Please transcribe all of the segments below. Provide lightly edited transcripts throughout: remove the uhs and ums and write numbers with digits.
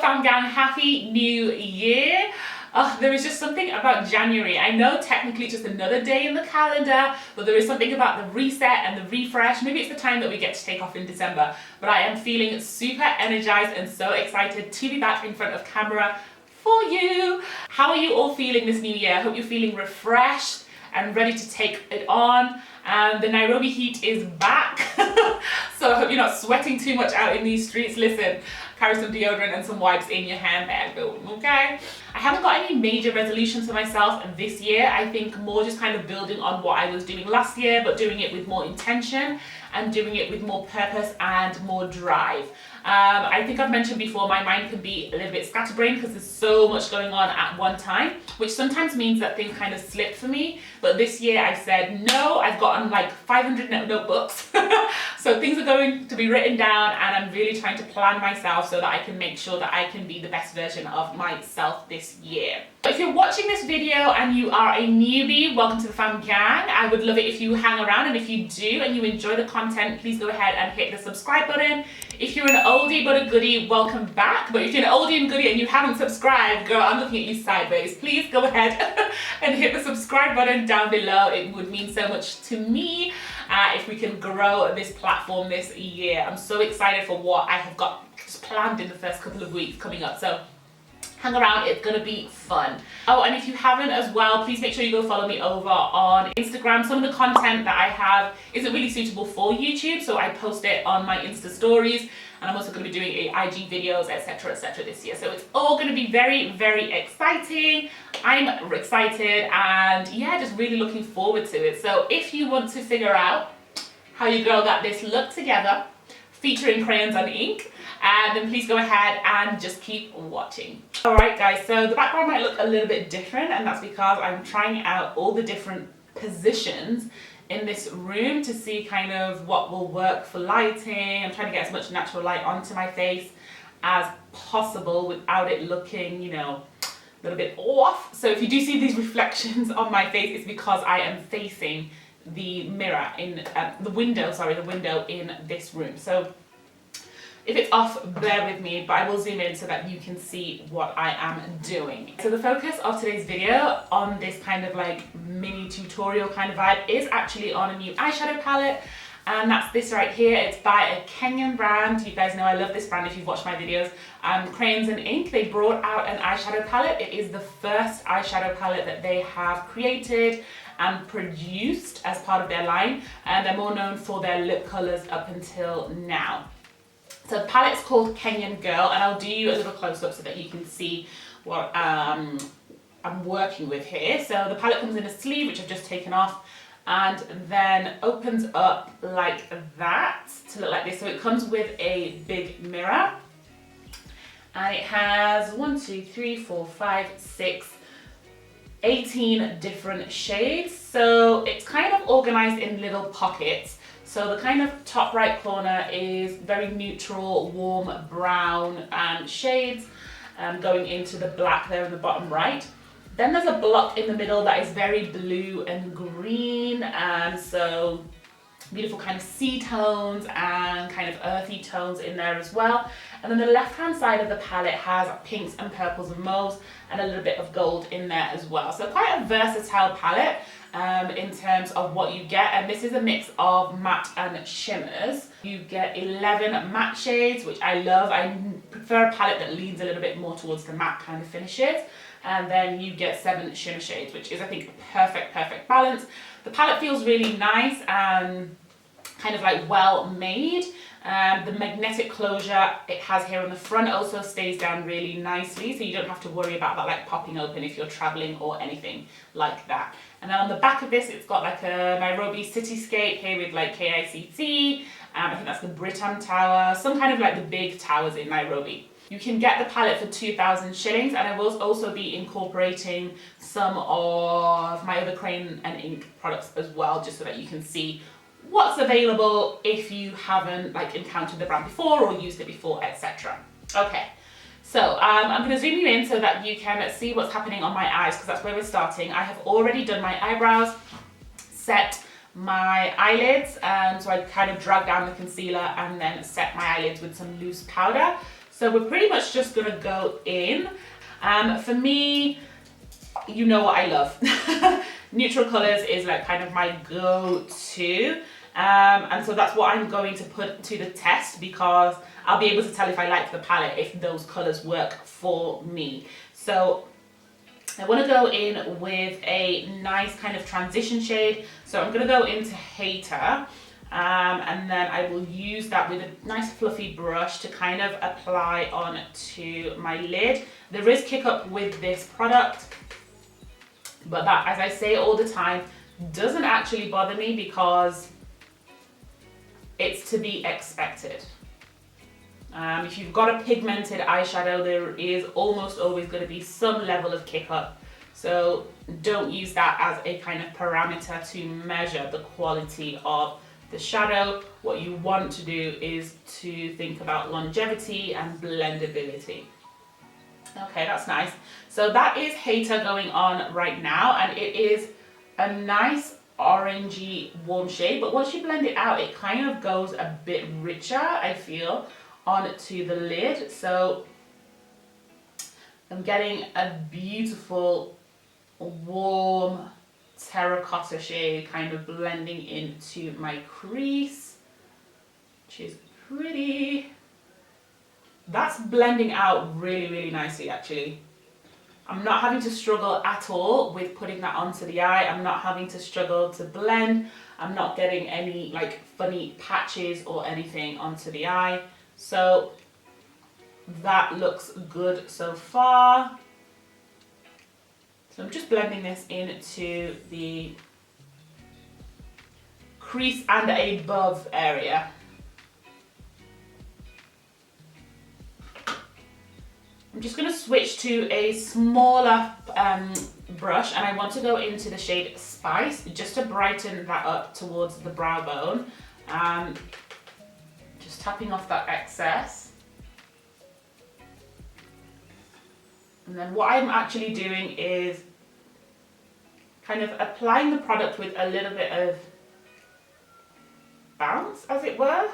fam gang, happy new year. There is just something about January. I know technically it's just another day in the calendar, but there is something about the reset and the refresh. Maybe it's the time that we get to take off in December, but I am feeling super energized and so excited to be back in front of camera for you. How are you all feeling this new year? I hope you're feeling refreshed and ready to take it on. And the Nairobi heat is back. So I hope you're not sweating too much out in these streets. Listen, carry some deodorant and some wipes in your handbag, okay? I haven't got any major resolutions for myself this year. I think more just kind of building on what I was doing last year, but doing it with more intention and doing it with more purpose and more drive. I think I've mentioned before, my mind can be a little bit scatterbrained because there's so much going on at one time, which sometimes means that things kind of slip for me. But this year I've said, no, I've gotten like 500 notebooks. So things are going to be written down and I'm really trying to plan myself so that I can make sure that I can be the best version of myself this year. But if you're watching this video and you are a newbie, welcome to the fam gang. I would love it if you hang around, and if you do and you enjoy the content, please go ahead and hit the subscribe button. If you're an oldie but a goodie, welcome back. But if you're an oldie and goodie and you haven't subscribed, girl, I'm looking at you sideways. Please go ahead and hit the subscribe button down below. It would mean so much to me if we can grow this platform this year. I'm so excited for what I have got planned in the first couple of weeks coming up. So hang around, it's gonna be fun. Oh, and if you haven't as well, please make sure you go follow me over on Instagram. Some of the content that I have isn't really suitable for YouTube, so I post it on my Insta stories, and I'm also gonna be doing IG videos, etc., this year. So it's all gonna be very, very exciting. I'm excited, and yeah, just really looking forward to it. So if you want to figure out how your girl got this look together, featuring Crayons and Ink, and then please go ahead and just keep watching. Alright guys, so the background might look a little bit different, and that's because I'm trying out all the different positions in this room to see kind of what will work for lighting. I'm trying to get as much natural light onto my face as possible without it looking, you know, a little bit off. So if you do see these reflections on my face, it's because I am facing the mirror in the window in this room. So if it's off, bear with me, but I will zoom in so that you can see what I am doing. So the focus of today's video on this kind of like mini tutorial kind of vibe is actually on a new eyeshadow palette, and that's this right here. It's by a Kenyan brand. You guys know I love this brand if you've watched my videos. Crayons and Ink. They brought out an eyeshadow palette. It is the first eyeshadow palette that they have created and produced as part of their line, and they're more known for their lip colors up until now. So the palette's called Kenyan Girl, and I'll do you a little close-up so that you can see what I'm working with here. So the palette comes in a sleeve, which I've just taken off, and then opens up like that to look like this. So it comes with a big mirror, and it has 18 different shades. So it's kind of organized in little pockets. So the kind of top right corner is very neutral, warm brown shades, going into the black there in the bottom right. Then there's a block in the middle that is very blue and green, and so beautiful kind of sea tones and kind of earthy tones in there as well. And then the left hand side of the palette has pinks and purples and mauves and a little bit of gold in there as well. So quite a versatile palette in terms of what you get, and this is a mix of matte and shimmers. You get 11 matte shades, which I love. I prefer a palette that leans a little bit more towards the matte kind of finishes, and then you get 7 shimmer shades, which is, I think, perfect balance. The palette feels really nice and kind of like well made. The magnetic closure it has here on the front also stays down really nicely, so you don't have to worry about that like popping open if you're traveling or anything like that. And then on the back of this, it's got like a Nairobi cityscape here with like KICC. I think that's the Britam Tower, some kind of like the big towers in Nairobi. You can get the palette for 2,000 shillings, and I will also be incorporating some of my other Crayon and Ink products as well, just so that you can see what's available if you haven't like encountered the brand before or used it before, etc. Okay, so I'm going to zoom you in so that you can see what's happening on my eyes, because that's where we're starting. I have already done my eyebrows, set my eyelids, so I kind of drag down the concealer and then set my eyelids with some loose powder. So we're pretty much just gonna go in. For me, you know what I love. Neutral colors is like kind of my go-to. And so that's what I'm going to put to the test, because I'll be able to tell if I like the palette, if those colors work for me. So I want to go in with a nice kind of transition shade. So I'm going to go into Hater, and then I will use that with a nice fluffy brush to kind of apply on to my lid. There is kick up with this product, but that, as I say all the time, doesn't actually bother me because it's to be expected. If you've got a pigmented eyeshadow, there is almost always going to be some level of kick up. So don't use that as a kind of parameter to measure the quality of the shadow. What you want to do is to think about longevity and blendability. Okay, that's nice. So that is Hater going on right now, and it is a nice orangey warm shade, but once you blend it out, it kind of goes a bit richer, I feel, onto the lid. So I'm getting a beautiful warm terracotta shade kind of blending into my crease, which is pretty. That's blending out really, really nicely actually. I'm not having to struggle at all with putting that onto the eye. I'm not having to struggle to blend. I'm not getting any like funny patches or anything onto the eye. So that looks good so far. So I'm just blending this into the crease and above area. I'm just going to switch to a smaller brush, and I want to go into the shade Spice just to brighten that up towards the brow bone. Just tapping off that excess. And then what I'm actually doing is kind of applying the product with a little bit of bounce, as it were.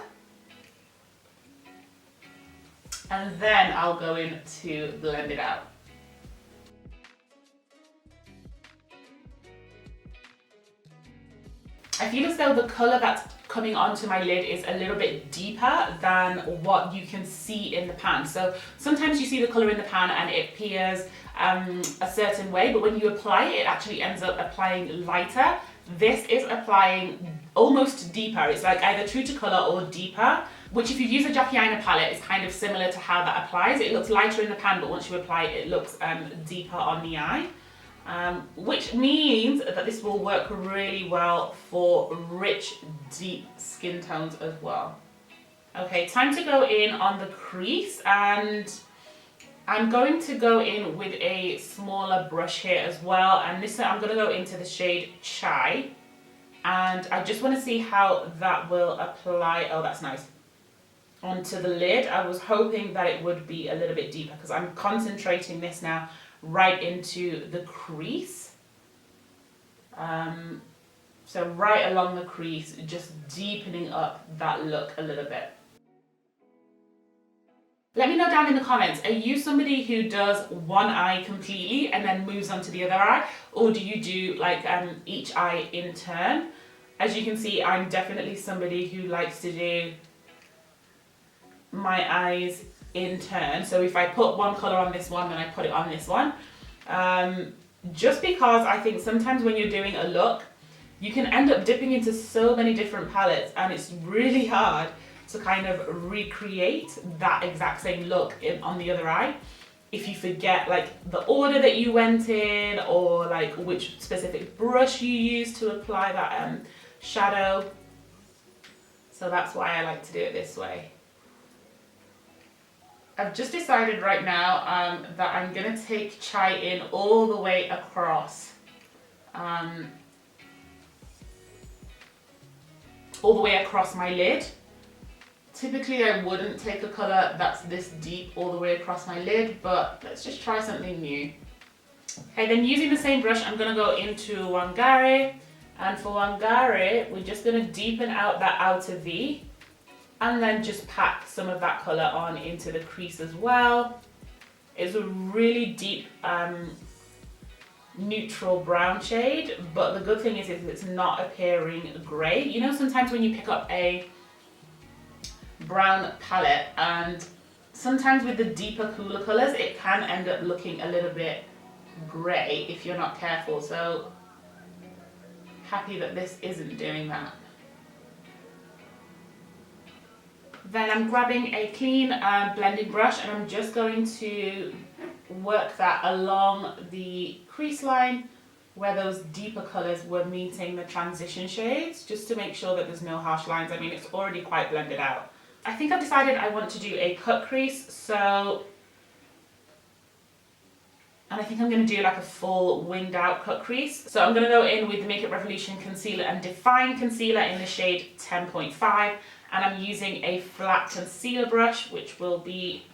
And then I'll go in to blend it out. I feel as though the colour that's coming onto my lid is a little bit deeper than what you can see in the pan. So sometimes you see the colour in the pan and it appears a certain way, but when you apply it, it actually ends up applying lighter. This is applying almost deeper. It's like either true to colour or deeper, which if you use a Jackie Aina palette is kind of similar to how that applies. It looks lighter in the pan, but once you apply it, it looks deeper on the eye. Which means that this will work really well for rich, deep skin tones as well. Okay, time to go in on the crease, and I'm going to go in with a smaller brush here as well, and this I'm going to go into the shade Chai, and I just want to see how that will apply. Oh, that's nice. Onto the lid. I was hoping that it would be a little bit deeper because I'm concentrating this now right into the crease. So right along the crease, just deepening up that look a little bit. Let me know down in the comments, are you somebody who does one eye completely and then moves on to the other eye? Or do you do like each eye in turn? As you can see, I'm definitely somebody who likes to do my eyes in turn. So if I put one colour on this one, then I put it on this one. Just because I think sometimes when you're doing a look, you can end up dipping into so many different palettes, and it's really hard to kind of recreate that exact same look on the other eye if you forget like the order that you went in, or like which specific brush you used to apply that shadow. So that's why I like to do it this way. I've just decided right now that I'm going to take Chai in all the way across. All the way across my lid. Typically I wouldn't take a colour that's this deep all the way across my lid, but let's just try something new. Okay, then using the same brush, I'm going to go into Wangari, and for Wangari, we're just going to deepen out that outer V. And then just pack some of that colour on into the crease as well. It's a really deep neutral brown shade, but the good thing is it's not appearing grey. You know, sometimes when you pick up a brown palette, and sometimes with the deeper, cooler colours, it can end up looking a little bit grey if you're not careful. So happy that this isn't doing that. Then I'm grabbing a clean blending brush, and I'm just going to work that along the crease line where those deeper colours were meeting the transition shades, just to make sure that there's no harsh lines. I mean, it's already quite blended out. I think I've decided I want to do a cut crease, and I think I'm going to do like a full winged out cut crease. So I'm going to go in with the Makeup Revolution Concealer and Define Concealer in the shade 10.5, and I'm using a flat concealer brush, which will be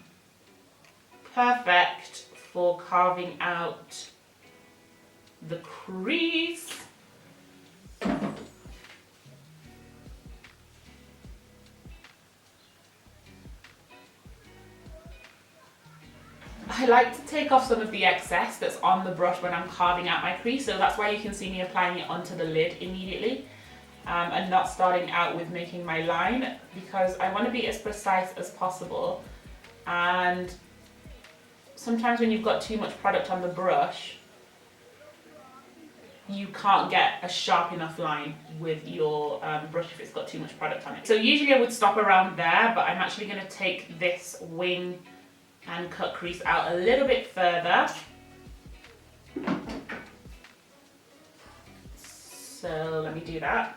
perfect for carving out the crease. I like to take off some of the excess that's on the brush when I'm carving out my crease, so that's why you can see me applying it onto the lid immediately and not starting out with making my line, because I want to be as precise as possible. And sometimes when you've got too much product on the brush, you can't get a sharp enough line with your brush if it's got too much product on it. So usually I would stop around there, but I'm actually going to take this wing and cut crease out a little bit further. So let me do that.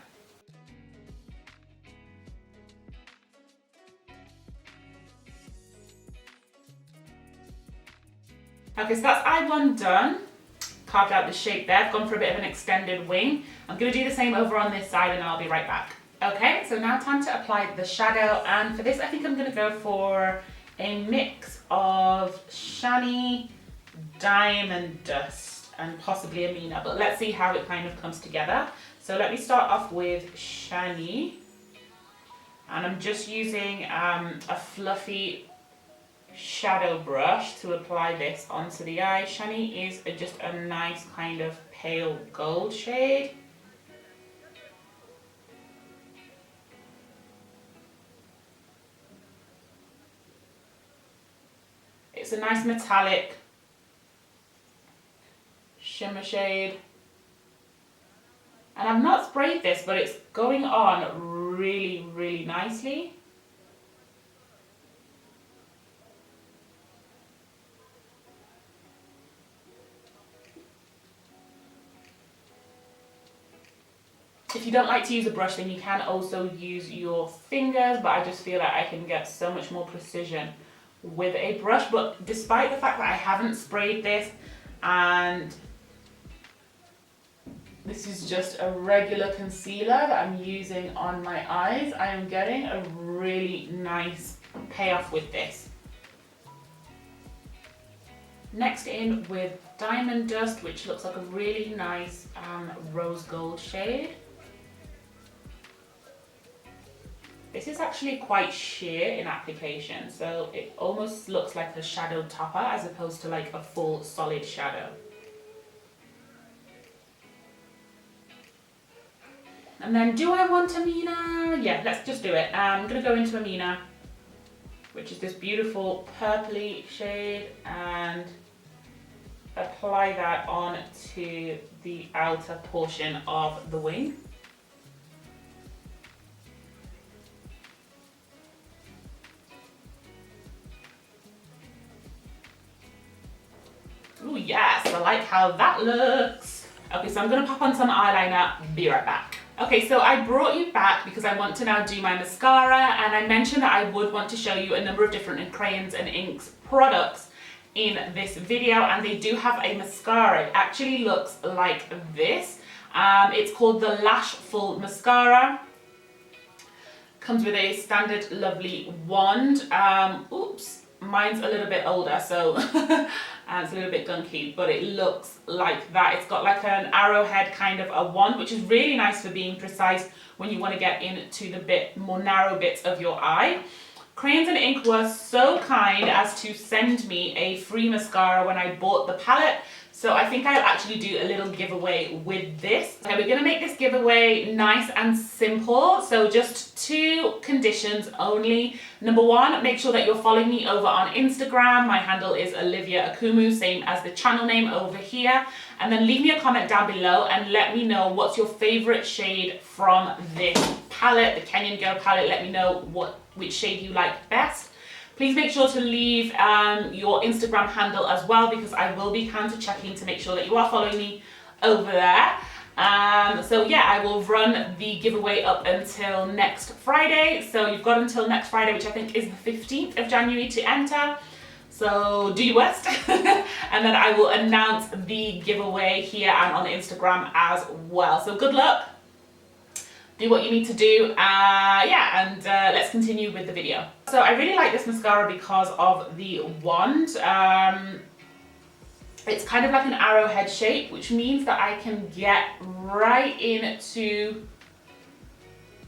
Okay, so that's eye one done. Carved out the shape there. I've gone for a bit of an extended wing. I'm going to do the same over on this side, and I'll be right back. Okay, so now time to apply the shadow, and for this I think I'm going to go for a mix of shiny, diamond dust, and possibly a Mina, but let's see how it kind of comes together. So let me start off with shiny, and I'm just using a fluffy shadow brush to apply this onto the eye. Shiny is just a nice kind of pale gold shade. It's a nice metallic shimmer shade. And I've not sprayed this, but it's going on really, really nicely. If you don't like to use a brush, then you can also use your fingers, but I just feel like I can get so much more precision with a brush. But despite the fact that I haven't sprayed this, and this is just a regular concealer that I'm using on my eyes, I am getting a really nice payoff with this. Next in with Diamond Dust, which looks like a really nice rose gold shade. This is actually quite sheer in application, so it almost looks like a shadow topper as opposed to like a full solid shadow. And then, do I want a Mina? Yeah, let's just do it. I'm going to go into a Mina, which is this beautiful purpley shade, and apply that on to the outer portion of the wing. Oh yes, I like how that looks. Okay, so I'm going to pop on some eyeliner, be right back. Okay, so I brought you back because I want to now do my mascara, and I mentioned that I would want to show you a number of different Crayons and Inks products in this video, and they do have a mascara. It actually looks like this. It's called the Lashfull Mascara. Comes with a standard lovely wand. Oops. mine's a little bit older, so it's a little bit gunky, but it looks like that. It's got like an arrowhead kind of a wand, which is really nice for being precise when you want to get into the bit more narrow bits of your eye. Crayons and Ink was so kind as to send me a free mascara when I bought the palette. So I think I'll actually do a little giveaway with this. Okay, we're gonna make this giveaway nice and simple. So just 2 conditions only. Number 1, make sure that you're following me over on Instagram. My handle is Olivia Akumu, same as the channel name over here. And then leave me a comment down below and let me know what's your favorite shade from this palette, the Kenyan Girl palette. Let me know which shade you like best. Please make sure to leave your Instagram handle as well, because I will be counter checking to make sure that you are following me over there. So yeah, I will run the giveaway up until next Friday. So you've got until next Friday, which I think is the 15th of January to enter. So do your worst. And then I will announce the giveaway here and on Instagram as well. So good luck. Do what you need to do, and let's continue with the video. So I really like this mascara because of the wand. It's kind of like an arrowhead shape, which means that I can get right into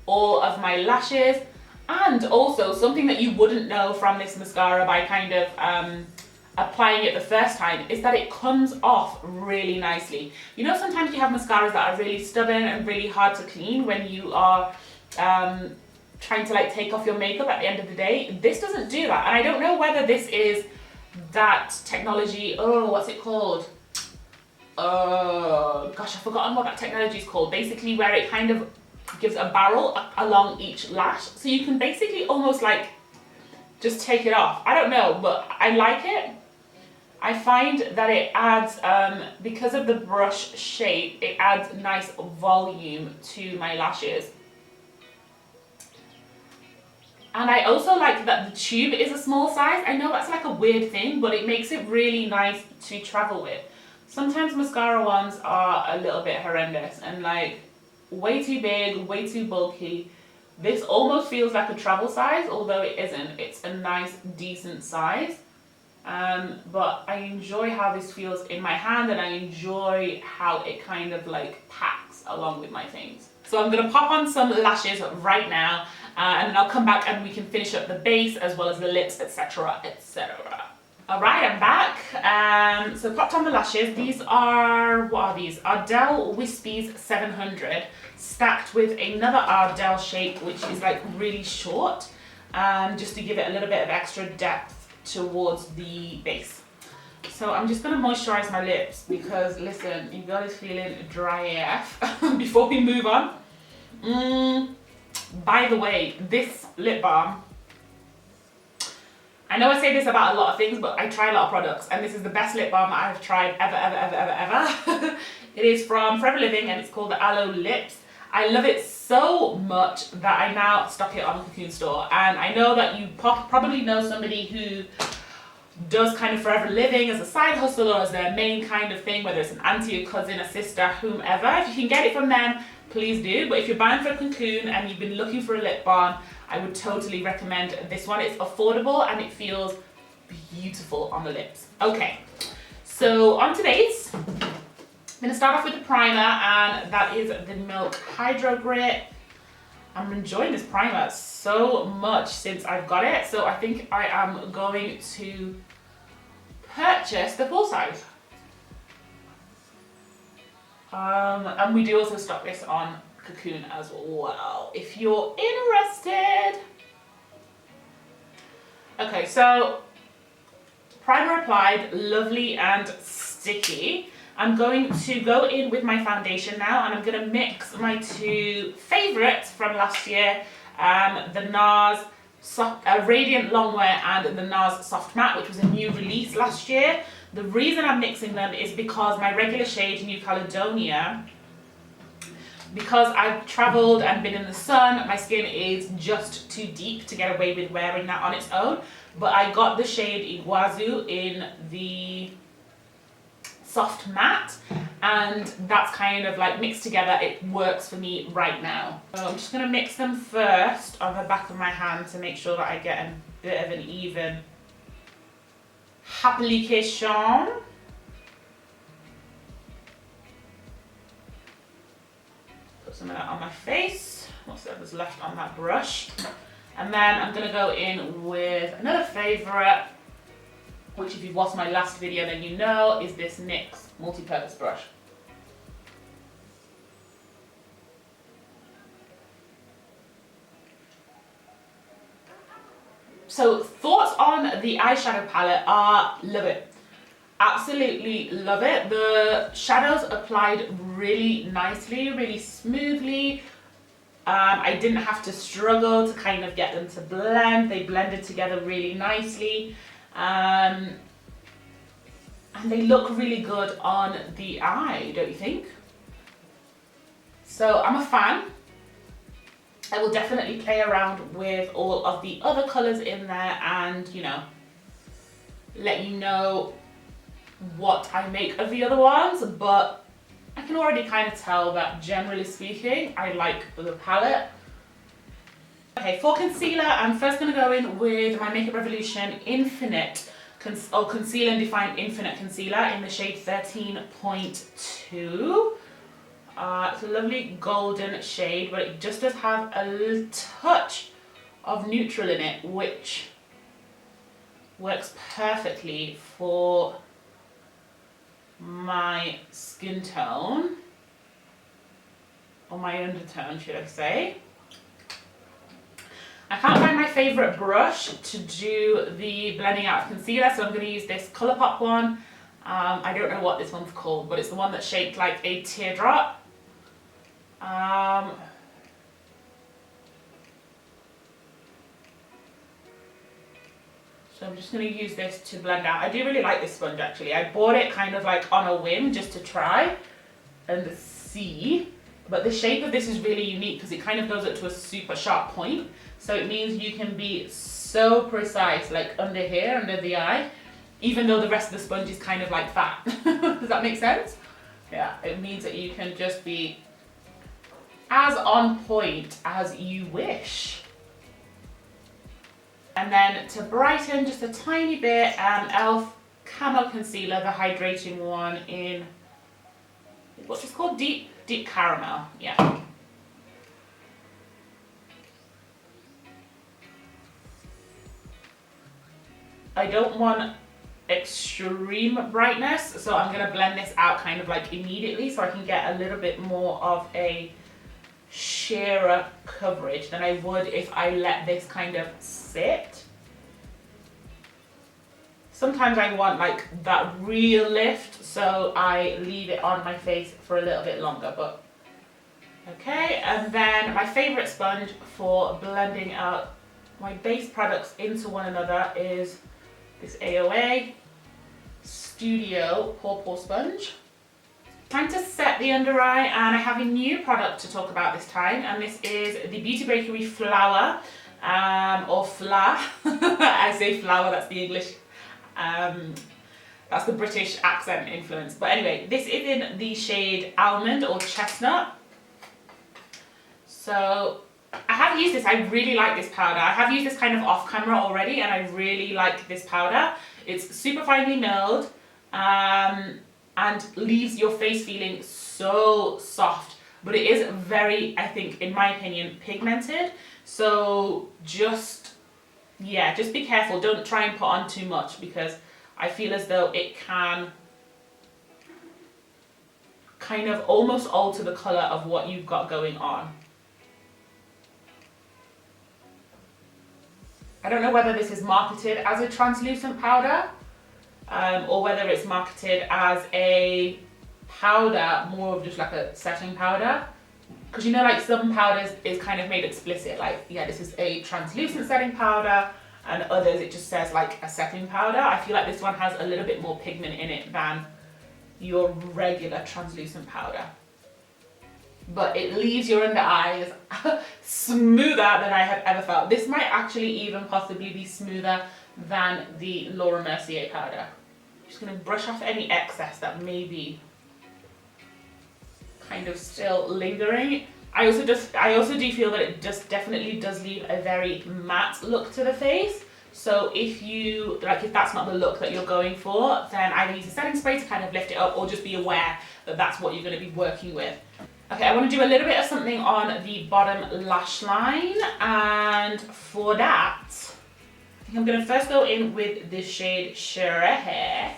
all of my lashes. And also something that you wouldn't know from this mascara by kind of applying it the first time is that it comes off really nicely. You know, sometimes you have mascaras that are really stubborn and really hard to clean when you are trying to like take off your makeup at the end of the day. This doesn't do that, and I don't know whether this is that technology. Oh, what's it called? Gosh, I've forgotten what that technology is called. Basically where it kind of gives a barrel along each lash, so you can basically almost like just take it off. I don't know, but I like it. I find that it adds, because of the brush shape, it adds nice volume to my lashes. And I also like that the tube is a small size. I know that's like a weird thing, but it makes it really nice to travel with. Sometimes mascara ones are a little bit horrendous and like way too big, way too bulky. This almost feels like a travel size, although it isn't. It's a nice, decent size. But I enjoy how this feels in my hand, and I enjoy how it kind of like packs along with my things. So I'm gonna pop on some lashes right now, and then I'll come back and we can finish up the base as well as the lips, etc, etc. Alright, I'm back. So popped on the lashes. These are, what are these? Ardell Wispies 700, stacked with another Ardell shape, which is like really short, just to give it a little bit of extra depth towards the base. So I'm just going to moisturize my lips because, listen, you girl is feeling dry AF before we move on. By the way, this lip balm, I know I say this about a lot of things, but I try a lot of products, and this is the best lip balm I've tried ever. It is from Forever Living, and it's called the Aloe Lips. I love it so much that I now stock it on the Cocoon store, and I know that you probably know somebody who does kind of Forever Living as a side hustle or as their main kind of thing, whether it's an auntie, a cousin, a sister, whomever. If you can get it from them, please do. But if you're buying for a Cocoon and you've been looking for a lip balm, I would totally recommend this one. It's affordable and it feels beautiful on the lips. Okay, so on to base. I'm going to start off with the primer, and that is the Milk Hydro Grit. I'm enjoying this primer so much since I've got it, so I think I am going to purchase the full size. And we do also stock this on Cocoon as well, if you're interested. Okay, so primer applied, lovely and sticky. I'm going to go in with my foundation now, and I'm going to mix my 2 favourites from last year, the NARS Radiant Longwear and the NARS Soft Matte, which was a new release last year. The reason I'm mixing them is because my regular shade, New Caledonia, because I've travelled and been in the sun, my skin is just too deep to get away with wearing that on its own. But I got the shade Iguacu in the soft matte, and that's kind of like mixed together. It works for me right now. So I'm just going to mix them first on the back of my hand to make sure that I get a bit of an even application. Put some of that on my face. What's that left on that brush? And then I'm going to go in with another favourite, which if you've watched my last video then you know, is this NYX multi-purpose brush. So thoughts on the eyeshadow palette are love it. Absolutely love it. The shadows applied really nicely, really smoothly. I didn't have to struggle to kind of get them to blend. They blended together really nicely. And they look really good on the eye, don't you think? So I'm a fan. I will definitely play around with all of the other colours in there and, you know, let you know what I make of the other ones, but I can already kind of tell that generally speaking, I like the palette. Okay, for concealer, I'm first going to go in with my Makeup Revolution Infinite, Conceal and Define Infinite Concealer in the shade 13.2. It's a lovely golden shade, but it just does have a little touch of neutral in it, which works perfectly for my skin tone, or my undertone should I say. I can't find my favourite brush to do the blending out of concealer, so I'm going to use this Colourpop one. I don't know what this one's called, but it's the one that's shaped like a teardrop. So I'm just going to use this to blend out. I do really like this sponge actually. I bought it kind of like on a whim just to try and see. But the shape of this is really unique because it kind of goes up to a super sharp point. So it means you can be so precise, like under here, under the eye, even though the rest of the sponge is kind of like fat. Does that make sense? Yeah, it means that you can just be as on point as you wish. And then to brighten just a tiny bit, e.l.f. Camo Concealer, the hydrating one in, what's this called? Deep Caramel, yeah. I don't want extreme brightness, so I'm going to blend this out kind of like immediately so I can get a little bit more of a sheerer coverage than I would if I let this kind of sit. Sometimes I want like that real lift, so I leave it on my face for a little bit longer, but okay. And then my favorite sponge for blending out my base products into one another is this AOA Studio Pore Sponge. Time to set the under eye, and I have a new product to talk about this time, and this is the Beauty Bakerie Flower, or Fla. I say flower, that's the English, that's the British accent influence. But anyway, this is in the shade Almond or Chestnut. So I have used this, I really like this powder. I have used this kind of off camera already, and I really like this powder. It's super finely milled, and leaves your face feeling so soft, but it is very, I think, in my opinion, pigmented. So just be careful. Don't try and put on too much, because I feel as though it can kind of almost alter the colour of what you've got going on. I don't know whether this is marketed as a translucent powder, or whether it's marketed as a powder, more of just like a setting powder. Because you know, like some powders is kind of made explicit, like, yeah, this is a translucent setting powder, and others it just says like a setting powder. I feel like this one has a little bit more pigment in it than your regular translucent powder. But it leaves your under eyes smoother than I have ever felt. This might actually even possibly be smoother than the Laura Mercier powder. I'm just going to brush off any excess that may be kind of still lingering. I also do feel that it just definitely does leave a very matte look to the face, So if you, like, if that's not the look that you're going for, then either use a setting spray to kind of lift it up, or just be aware that that's what you're going to be working with. Okay, I want to do a little bit of something on the bottom lash line, and for that, I think I'm going to first go in with the shade Surer Hair,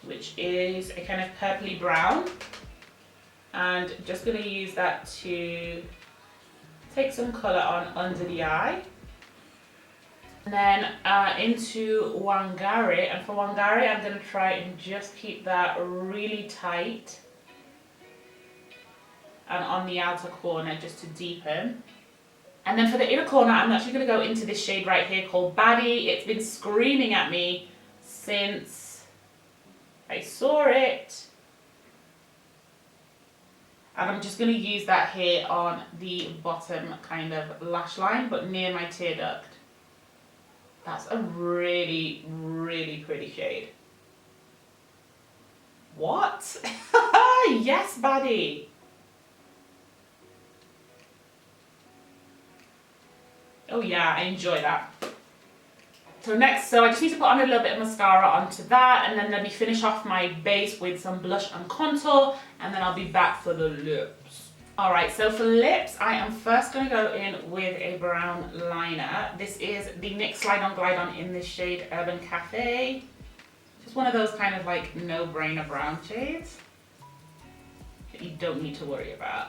which is a kind of purpley brown, and just going to use that to take some colour on under the eye. And then into Wangari, and for Wangari I'm going to try and just keep that really tight and on the outer corner just to deepen. And then for the inner corner, I'm actually going to go into this shade right here called Baddie. It's been screaming at me since I saw it. And I'm just going to use that here on the bottom kind of lash line, but near my tear duct. That's a really, really pretty shade. What? Yes, Baddie. Oh yeah, I enjoy that. So next, I just need to put on a little bit of mascara onto that, and then let me finish off my base with some blush and contour, and then I'll be back for the lips. Alright, so for lips, I am first going to go in with a brown liner. This is the NYX Slide On Glide On in this shade Urban Cafe. Just one of those kind of like no-brainer brown shades that you don't need to worry about.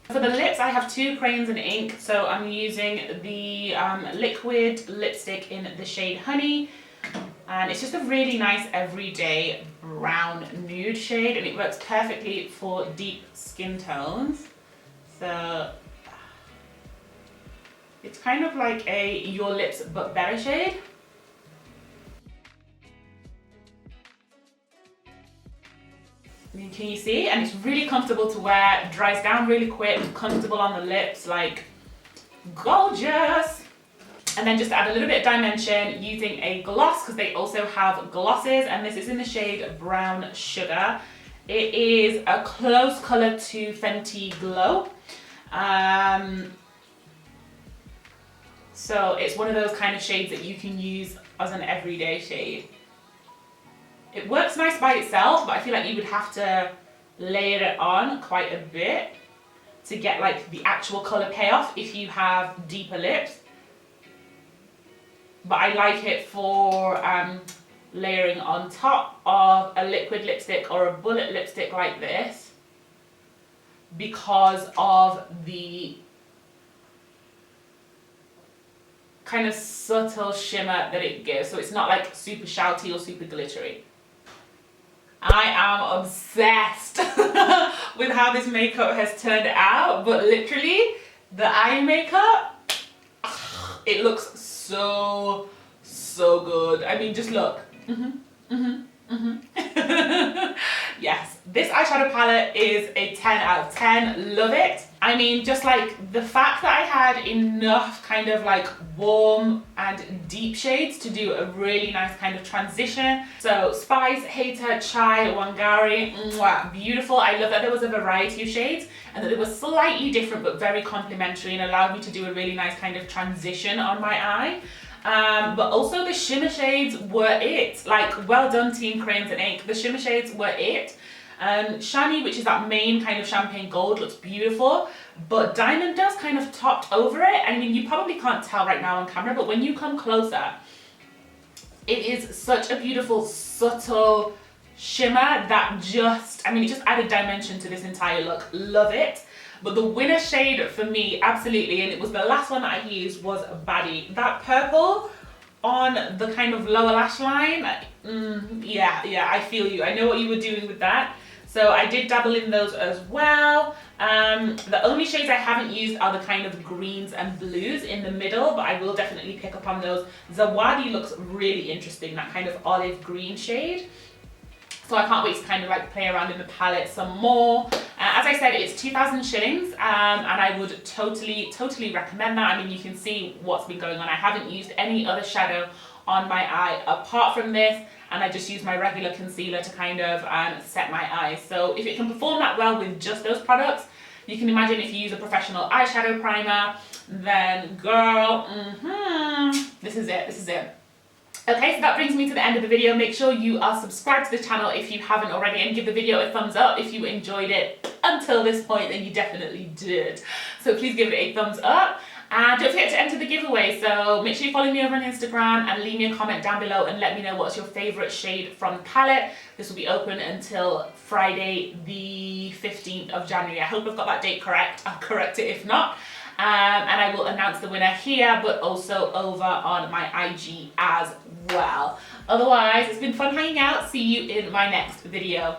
For the lips, I have two Crayons and Ink, so I'm using the liquid lipstick in the shade Honey, and it's just a really nice everyday brown nude shade, and it works perfectly for deep skin tones. So it's kind of like a Your Lips But Better shade. I mean, can you see? And it's really comfortable to wear, dries down really quick, comfortable on the lips, like gorgeous. And then just add a little bit of dimension using a gloss, because they also have glosses, and this is in the shade Brown Sugar. It is a close colour to Fenty Glow. So it's one of those kind of shades that you can use as an everyday shade. It works nice by itself, but I feel like you would have to layer it on quite a bit to get like the actual colour payoff if you have deeper lips. But I like it for layering on top of a liquid lipstick or a bullet lipstick like this, because of the kind of subtle shimmer that it gives. So it's not like super shouty or super glittery. I am obsessed with how this makeup has turned out, but literally the eye makeup, it looks so good. I mean, just look. Yes, this eyeshadow palette is a 10 out of 10. Love it. I mean, just like the fact that I had enough kind of like warm and deep shades to do a really nice kind of transition. So Spice, Hater, Chai, Wangari, mwah, beautiful. I love that there was a variety of shades and that it was slightly different but very complementary and allowed me to do a really nice kind of transition on my eye. But also the shimmer shades were it. Like, well done Team Crayons and Ink. The shimmer shades were it. Shiny, which is that main kind of champagne gold, looks beautiful, but Diamond Dust kind of topped over it. I mean, you probably can't tell right now on camera, but when you come closer, it is such a beautiful, subtle shimmer that just, I mean, it just added dimension to this entire look. Love it. But the winner shade for me, absolutely, and it was the last one that I used, was Baddie. That purple on the kind of lower lash line, yeah, I feel you. I know what you were doing with that. So I did dabble in those as well. The only shades I haven't used are the kind of greens and blues in the middle, but I will definitely pick up on those. Zawadi looks really interesting, that kind of olive green shade. So I can't wait to kind of like play around in the palette some more. As I said, it's 2,000 shillings, and I would totally recommend that. I mean, you can see what's been going on. I haven't used any other shadow on my eye apart from this, and I just use my regular concealer to kind of set my eyes. So if it can perform that well with just those products, you can imagine if you use a professional eyeshadow primer, then girl, this is it, this is it. Okay, so that brings me to the end of the video. Make sure you are subscribed to the channel if you haven't already, and give the video a thumbs up if you enjoyed it until this point, and you definitely did. So please give it a thumbs up. And don't forget to enter the giveaway, so make sure you follow me over on Instagram and leave me a comment down below and let me know what's your favourite shade from the palette. This will be open until Friday the 15th of January. I hope I've got that date correct. I'll correct it if not. And I will announce the winner here, but also over on my IG as well. Otherwise, it's been fun hanging out. See you in my next video.